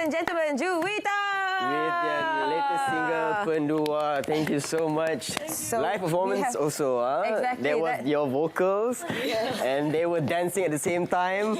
and gentlemen, JUITA! With your latest single, Pendua. Thank you so much. So live performance also, Exactly. There was your vocals, and they were dancing at the same time.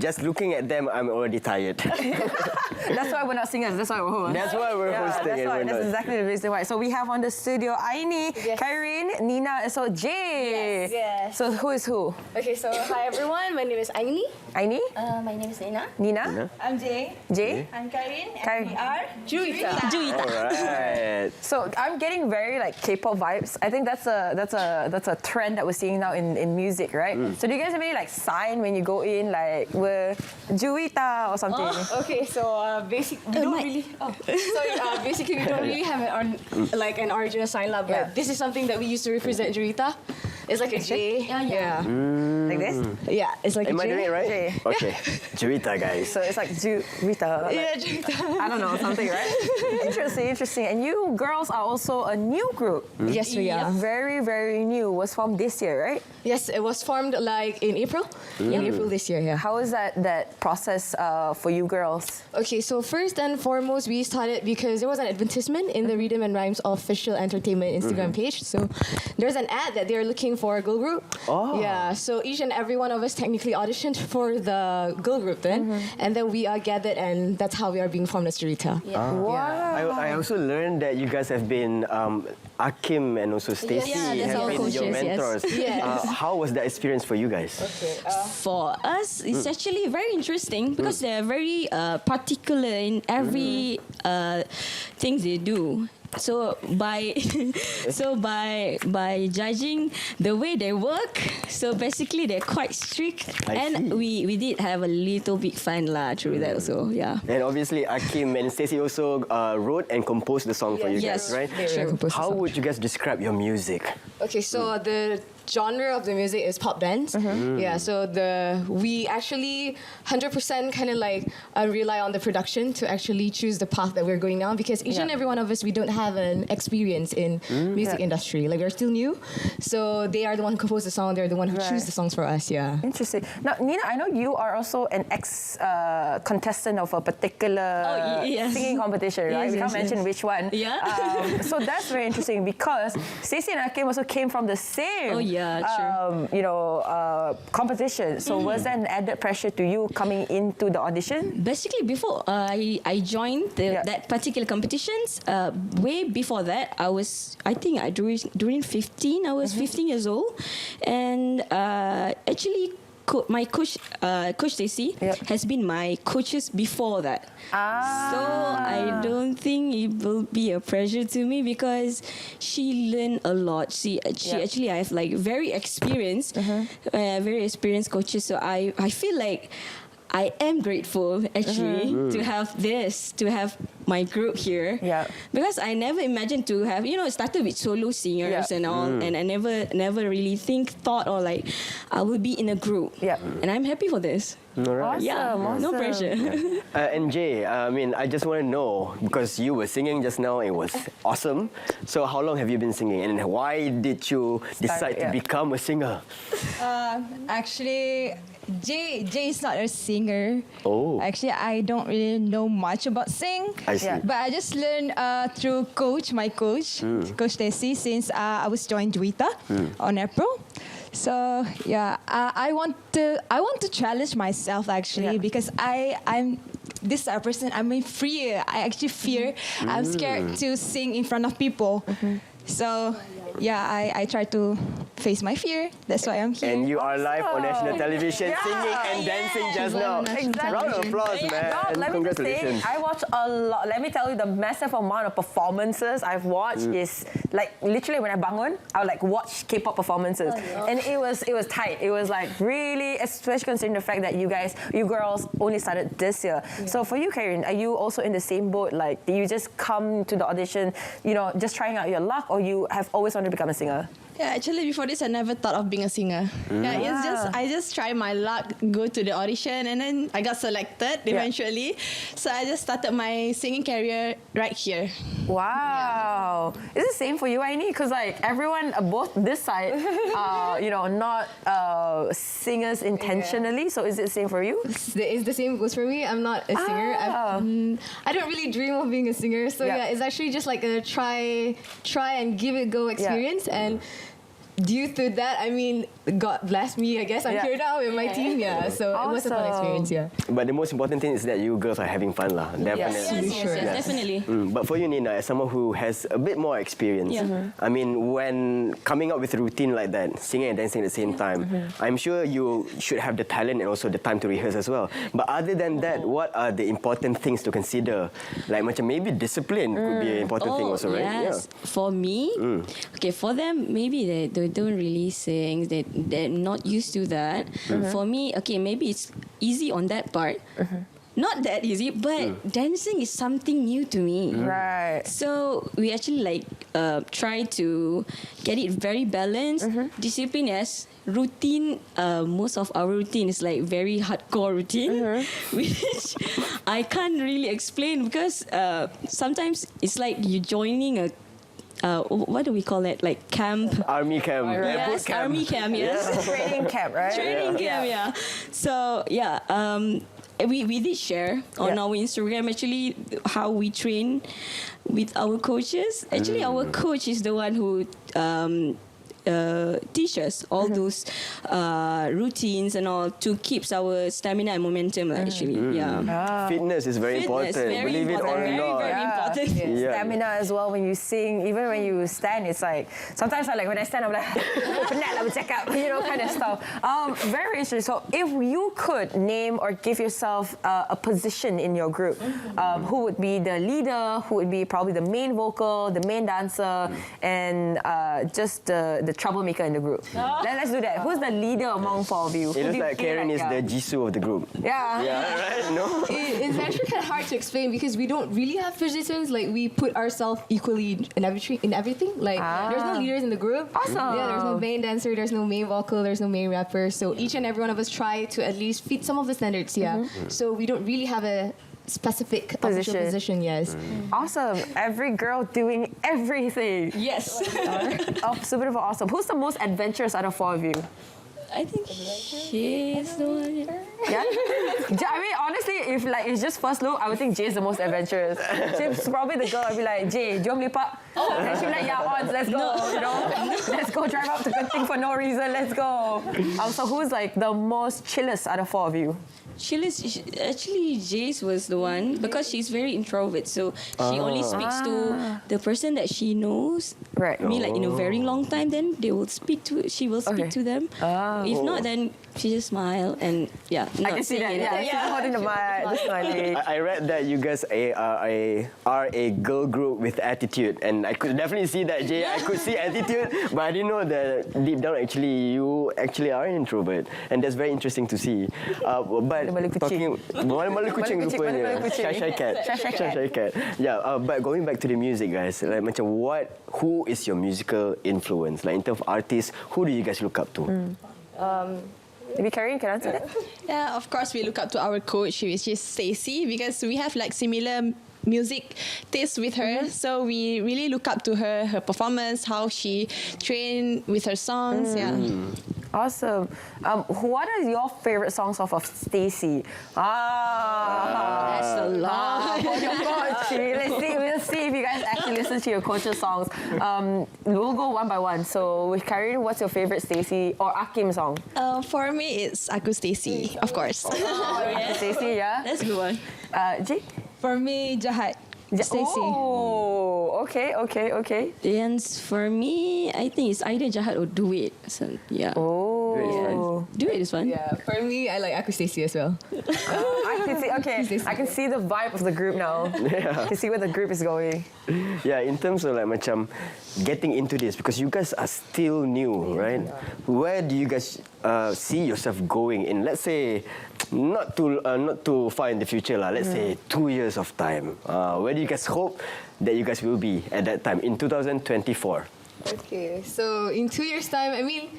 Just looking at them, I'm already tired. That's why we're not singers, that's why we're hosting. That's why we're hosting. That's exactly the reason why. So we have on the studio AINI, KYERIN, Nina, and so Jay. Yes. So who is who? Okay, so hi everyone. My name is AINI. AINI? My name is Nina. Nina? I'm Jay. Jay? I'm KYERIN. KYERIN. And we are JUITA. Alright. So I'm getting very like K-pop vibes. I think that's a trend that we're seeing now in music, right? So do you guys have any like sign when you go in, like we're JUITA or something? Oh, okay, so basically we don't really. Oh, sorry. Basically, we don't really have an original sign lab, but this is something that we use to represent JUITA. It's like a J. Yeah. Like this? Yeah, it's like Am a I J. doing it right? J. Okay. JUITA, guys. So it's like JUITA. Like, Yeah, JUITA. I don't know, something, right? Interesting. And you girls are also a new group. Yes, we are. Very, very new. Was formed this year, right? Yes, it was formed like in April. In April this year, yeah. How is that process for you girls? Okay, so first and foremost, we started because there was an advertisement in the Rhythm and Rhymes official entertainment Instagram page. So there's an ad that they're looking for a girl group. Oh. Yeah, so each and every one of us technically auditioned for the girl group then. And then we are gathered, and that's how we are being formed as JUITA. Yeah. Wow. I also learned that you guys have been Akim and also Stacey that's have our been coaches, your mentors. Yes. How was that experience for you guys? Okay. For us, it's actually very interesting because they're very particular in every things they do. So by judging the way they work, so basically they're quite strict, and we did have a little bit fun through that also, yeah. And obviously Akim and Stacey also wrote and composed the song for you guys, right? How would you guys describe your music? Okay, so the genre of the music is pop dance. Yeah, so we actually 100% kind of like rely on the production to actually choose the path that we're going down, because each and every one of us, we don't have an experience in music industry. Like, we're still new, so they are the one who compose the song. They're the one who choose the songs for us. Yeah. Interesting. Now, Nina, I know you are also an contestant of a particular singing competition, right? We can't mention which one. Yeah. So that's very interesting because Stacey and Akim also came from the same. Competition. So was that an added pressure to you coming into the audition? Basically, before I joined that particular competitions, way before that, I think during 15, I was 15 years old, and actually my coach, Coach Stacey, has been my coaches before that. So I don't think it will be a pressure to me because she learned a lot. She actually, I have like very experienced coaches. So I feel like I am grateful actually to have my group here. Yeah. Because I never imagined to have, it started with solo singers and all, and I never really thought or like I will be in a group. Yeah. And I'm happy for this. Right. Awesome. No pressure. And Jay, I just want to know, because you were singing just now, it was awesome. So how long have you been singing, and why did you decide to become a singer? Actually, Jay is not a singer. Oh. Actually, I don't really know much about sing. I see. But I just learned through my coach, Coach Stacey, since I was joined JUITA on April. So yeah, I want to challenge myself actually because I'm this type of person. I'm a fear. I actually fear. I'm scared to sing in front of people. So yeah, I try to face my fear. That's why I'm here. And you are live on national television singing and dancing just now. Exactly. Round of applause, man. No, let me just say, I watch a lot. Let me tell you, the massive amount of performances I've watched is like literally when I bangun, I would like watch K-pop performances, and it was tight. It was like really, especially considering the fact that you girls only started this year. So for you, KYERIN, are you also in the same boat? Like, do you just come to the audition, just trying out your luck, or you have always wanted to become a singer? Yeah, actually before this I never thought of being a singer. Yeah, it's just I just try my luck, go to the audition, and then I got selected eventually. So I just started my singing career right here. Wow. Is it the same for you, Aini? Because like everyone, both this side, not singers intentionally. So is it the same for you? It's the same goes for me. I'm not a singer. I don't really dream of being a singer. So yeah, it's actually just like a try and give it a go experience. And due to that, I mean, God bless me, I guess I'm here now with my team. Yeah, so it was a fun experience. Yeah. But the most important thing is that you girls are having fun, lah. Definitely. Yes, definitely. But for you, Nina, as someone who has a bit more experience, I mean, when coming up with a routine like that, singing and dancing at the same time, I'm sure you should have the talent and also the time to rehearse as well. But other than that, what are the important things to consider? Like, macam maybe discipline could be an important thing also, right? Yes. For me, okay, for them, maybe they don't really sing. They're not used to that. For me, okay, maybe it's easy on that part. Not that easy, but dancing is something new to me. Right. So we actually try to get it very balanced. Discipline, yes. Routine, most of our routine is like very hardcore routine, which I can't really explain because sometimes it's like you joining a what do we call it? Like camp? Army camp. Yes, boot camp. army camp, yes. Training camp, right? Training camp, yeah. So, yeah, we did share on our Instagram actually how we train with our coaches. Actually, our coach is the one who teach us all those routines and all to keep our stamina and momentum actually. Fitness is very important. Believe it or not. Very important. Stamina as well when you sing, even when you stand, it's like sometimes like when I stand I'm like penat lah bercakap, kind of stuff. Very interesting. So if you could name or give yourself a position in your group, who would be the leader, who would be probably the main vocal, the main dancer, and just the troublemaker in the group? Let's do that. Who's the leader among four of you? It looks like KYERIN is the Jisoo of the group. Yeah. Right? No? It's actually kind of hard to explain because we don't really have positions. Like we put ourselves equally in everything. Like there's no leaders in the group. Awesome. Yeah, there's no main dancer, there's no main vocal, there's no main rapper. So each and every one of us try to at least fit some of the standards. Yeah. So we don't really have a specific official position. Yes. Awesome. Every girl doing everything. Yes. Super duper awesome. Who's the most adventurous out of four of you? I think she's the one. Yeah? I mean, honestly, if like it's just first look, I would think Jay's the most adventurous. She's probably the girl. I'd be like, Jay, do you want me to lepak? And she'd be like, yeah, odds, let's go. Let's go drive up to Genting for no reason. Let's go. So who's like the most chillest out of four of you? Actually, Jace was the one because she's very introvert. So she only speaks to the person that she knows. Right. I mean, like in a very long time, then she will speak to them. If not, then she just smile and I can see that. Yeah, she's holding the mic, just smiling. I read that you guys are a girl group with attitude, and I could definitely see that, Jay. I could see attitude, but I didn't know that deep down you actually are an introvert, and that's very interesting to see. But talking malu kucing rupanya, shy cat. Yeah, but going back to the music, guys, like macam who is your musical influence? Like in terms of artists, who do you guys look up to? Maybe KYERIN can answer that. Yeah, of course we look up to our coach, which is Stacey, because we have like similar music taste with her. So we really look up to her performance, how she trained with her songs. Yeah. Awesome. What are your favorite songs of Stacey? That's a lot. Your coach. We'll see if you guys actually listen to your coach's songs. We'll go one by one. So with KYERIN, what's your favorite Stacey or Akim song? For me, it's Aku Stacey, of course. Stacey, yeah? That's a good one. Jay? For me, Jahat. Stacey. Oh, okay. Dance for me, I think it's either Jahat or Do It. So, yeah. Oh. Do It is fun. Yeah, for me, I like Aku Stacey as well. I can see. Okay, I can see the vibe of the group now. I can see where the group is going. Yeah, in terms of like macam getting into this, because you guys are still new, right? Where do you guys see yourself going in? Let's say not too far in the future, lah. Let's say 2 years of time. Where do you guys hope that you guys will be at that time in 2024? Okay, so in 2 years' time, I mean,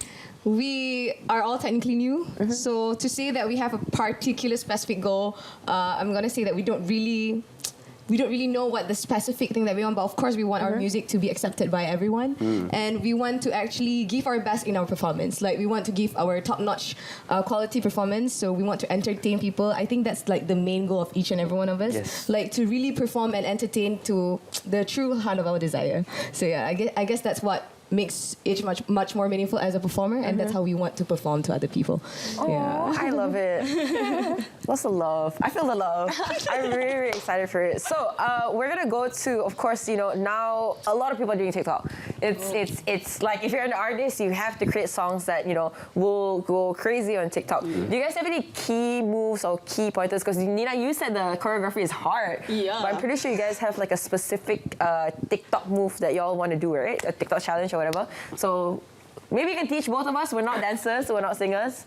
we are all technically new. So to say that we have a particular specific goal, I'm gonna say that we don't really know what the specific thing that we want, but of course we want our music to be accepted by everyone, and we want to actually give our best in our performance. Like we want to give our top-notch quality performance, so we want to entertain people. I think that's like the main goal of each and every one of us. Yes. Like to really perform and entertain to the true heart of our desire. So yeah, I guess that's what makes it much more meaningful as a performer, and that's how we want to perform to other people. Oh, I love it. Lots of love. I feel the love. I'm really, really excited for it. So we're gonna go to, of course, now a lot of people are doing TikTok. It's like if you're an artist, you have to create songs that will go crazy on TikTok. Do you guys have any key moves or key pointers? Because Nina, you said the choreography is hard. Yeah. But I'm pretty sure you guys have like a specific TikTok move that y'all want to do, right? A TikTok challenge or whatever. So maybe you can teach both of us. We're not dancers, we're not singers.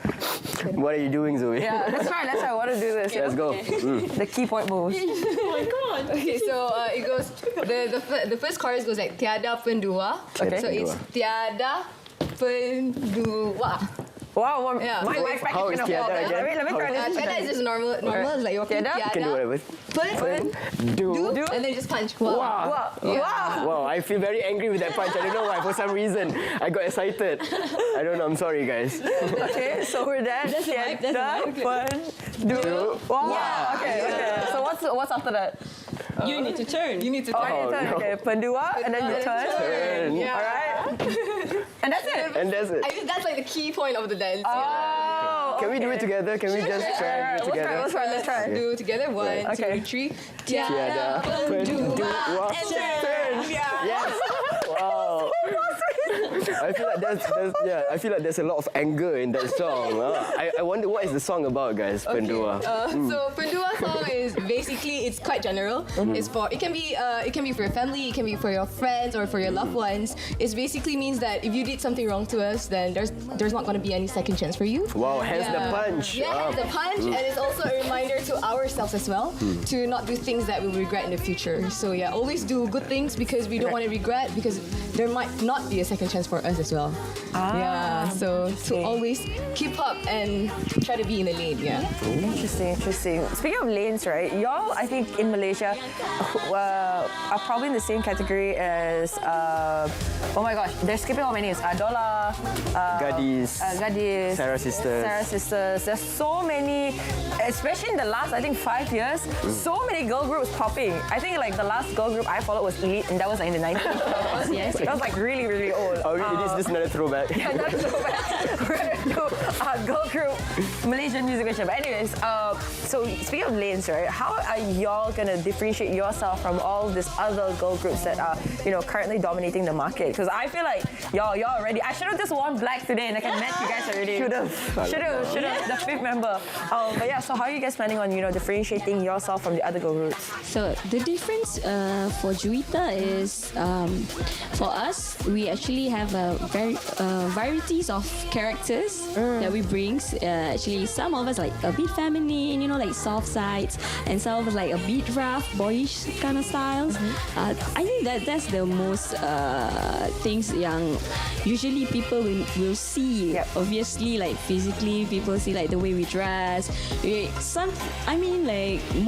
What are you doing, Zoe? Yeah, let's try. I want to do this. Let's go. The key point moves. Oh my god. Okay, so it goes. The first chorus goes like tiada pendua. Okay. So it's tiada pendua. Wow, Yeah. my So mic how is package tiada again? Let me try this. Tiada is just normal. It's like you're Tiada? You can do whatever. do, and then just punch. Wow. Wow. Wow. Wow, I feel very angry with that punch. I don't know why. For some reason, I got excited. I don't know. I'm sorry, guys. Okay, so we're done. That's a vibe, that's a vibe. One, do. Wow. Okay. So what's after that? You need to turn. You need to Oh, turn. you turn. no. Okay, pendua, and then you turn. Turn. Yeah. All right. And that's it. And that's it. I think that's like the key point of the dance. Oh. Can we do it together? Can we just try and do it together? Let's try. Do together. One, Okay. 2, 3. Tiada pendua. Turn. Yes. Wow. I feel like there's a lot of anger in that song. I wonder what is the song about, guys? Pendua. So Pendua song is basically, it's quite general. It's for it can be for your family, it can be for your friends or for your loved ones. It basically means that if you did something wrong to us, then there's not going to be any second chance for you. Wow, hence the punch. Yeah, hence the punch, and it's also a reminder to ourselves as well to not do things that we will regret in the future. So yeah, always do good things because we don't want to regret, because there might not be a second chance for us as well. Yeah, so to always keep up and try to be in the lane. Yeah. Interesting. Speaking of lanes, right? Y'all, I think in Malaysia, are probably in the same category as. Oh my gosh, they're skipping all my names. Dola, Gadis. Gadis, Sarah Sisters. There's so many, especially in the last, I think 5 years, so many girl groups popping. I think like the last girl group I followed was Elite, and that was like in the 90s. Yes. That was like really, really old. Oh, it is just another throwback. Yeah, that's so bad. We're gonna do girl group Malaysian music question. But anyways, so speaking of lanes, right? How are y'all gonna differentiate yourself from all these other girl groups that are, currently dominating the market? Because I feel like y'all already. I should have just worn black today, and I can match you guys already. Should have. The fifth member. But yeah, so how are you guys planning on differentiating yourself from the other girl groups? So the difference for JUITA is for us, we actually have a very varieties of characters that we bring. Actually, some of us like a bit feminine, like soft sides, and some of us like a bit rough, boyish kind of styles. I think that's the most things yang usually people will see. Yep. Obviously, like physically, people see like the way we dress.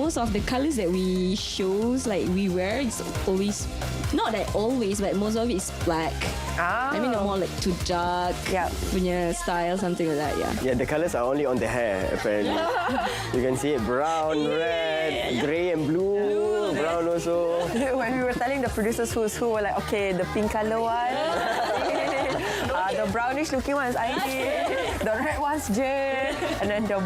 Most of the colors that we shows like we wear, it's always not that always, but most of it is black. I mean, more like too dark. Yeah. Punya style, something like that. Yeah. Yeah, the colors are only on the hair, apparently. You can see it brown, red, grey and blue, brown also. When we were telling the producers who were like, okay, the pink color one, the brownish looking one is AINI, the red one's Jane, and then the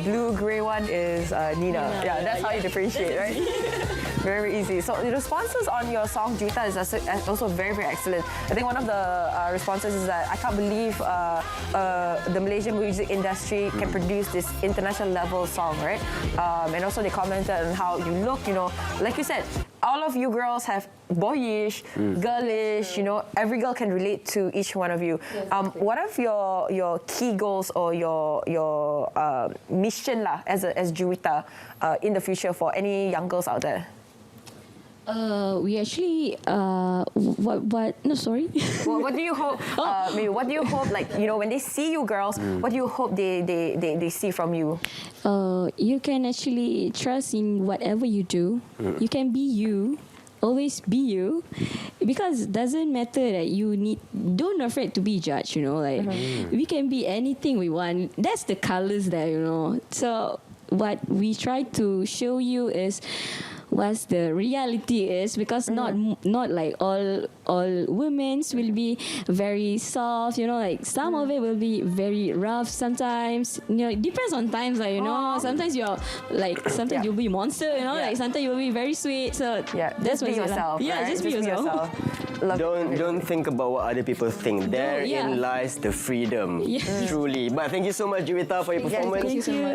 blue grey one is Nina. Yeah, that's how you differentiate, right? Very easy. So the responses on your song JUITA is also very, very excellent. I think one of the responses is that I can't believe the Malaysian music industry can produce this international level song, right? And also they commented on how you look, like you said, all of you girls have boyish, girlish, every girl can relate to each one of you. What are your key goals or your mission as JUITA in the future for any young girls out there? We actually what? No, sorry. Well, what do you hope? Maybe what do you hope? Like, you know, when they see you girls, what do you hope they see from you? You can actually trust in whatever you do. You can be you. Always be you, because it doesn't matter that don't afraid to be judged, you know, like we can be anything we want. That's the colors there, you know. So what we try to show you is what the reality is, because not like all women's will be very soft, you know, like some of it will be very rough sometimes, you know. It depends on times, like, you know, sometimes you're like, sometimes you'll be a monster, you know, like sometimes you'll be very sweet. So Just be yourself. Yeah, right? just be yourself. Don't think about what other people think. Therein lies the freedom, truly. But thank you so much, JUITA, for your performance. Thank you so much.